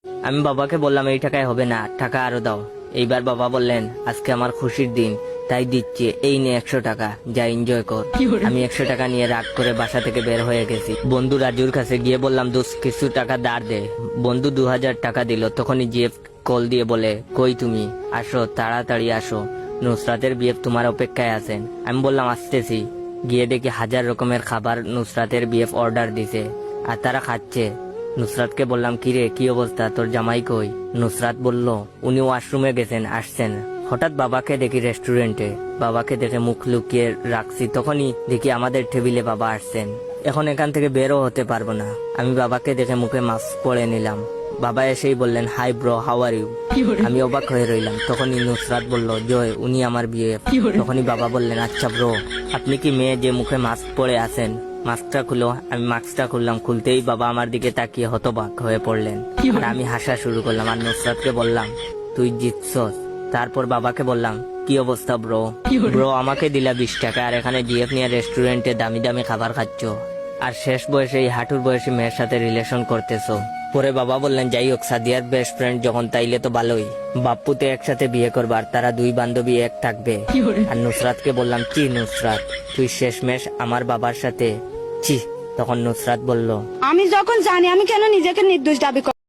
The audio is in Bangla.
আমি বাবাকে বললাম এই টাকায় হবে না, টাকা আরো দাও। এইবার বাবা বললেন আজকে আমার খুশির দিন, তাই দিচ্ছি, এই নে 100 টাকা, যা এনজয় কর। আমি 100 টাকা নিয়ে রাগ করে বাসা থেকে বের হয়ে গেছি। বন্ধু রাজুর কাছে গিয়ে বললাম দোস্ত কিছু টাকা ধার দে। বন্ধু 2000 টাকা দিল। তখনই জিএফ কল দিয়ে বলে কই তুমি, আসো তাড়াতাড়ি আসো, নুসরাতের বিএফ তোমার অপেক্ষায় আছেন। আমি বললাম আসতেছি। গিয়ে দেখি 1000 রকমের খাবার নুসরাতের বিএফ অর্ডার দিছে আর তারা খাচ্ছে। নুসরাতকে বললাম কিরে কি অবস্থা, তোর জামাই কই? নুসরাত বলল উনি ওয়াশরুমে গেছেন, আসছেন। হঠাৎ বাবাকে দেখি রেস্টুরেন্টে। বাবাকে দেখে মুখ লুকিয়ে রাখছি, তখনই দেখি আমাদের টেবিলে বাবা আসছেন। এখন এখান থেকে বেরও হতে পারবো না। আমি বাবাকে দেখে মুখে মাস্ক পরে নিলাম। বাবা এসেই বললেন hi bro, how are you? আমি অবাক হয়ে রইলাম। তখনই নুসরাত বলল জয়, উনি আমার বিয়ে। তখনই বাবা বললেন আচ্ছা ব্রো, আপনি কি মেয়ে যে মুখে মাস্ক পরে আছেন? মাস্কটা খুলো। আমি মাস্কটা খুললাম। খুলতেই বাবা আমার দিকে তাকিয়ে হতবাক হয়ে পড়লেন। আর আমি হাসা শুরু করলাম আর নুসরাতকে বললাম তুই জিতছস। তারপর বাবাকে বললাম কি অবস্থা ব্রো? ব্রো আমাকে দিলা 20 টাকা আর এখানে জিএফ নিয়ে রেস্টুরেন্টে দামি দামি খাবার খাচ্ছ, আর শেষ বয়সে এই হাঁটুর বয়সী মেয়ের সাথে রিলেশন করতেছো। পরে বাবা বললেন যাই হোক, সাদিয়ার বেস্ট ফ্রেন্ড যখন তাইলে তো ভালোই, বাপ্পুতে একসাথে বিয়ে করবার, তারা দুই বান্ধবী এক থাকবে। আর নুসরাতকে বললাম কি নুসরাত, তুই শেষমেশ আমার বাবার সাথে? ছি। তখন নুসরাত বলল আমি যখন জানি আমি কেন নিজেকে নির্দোষ দাবি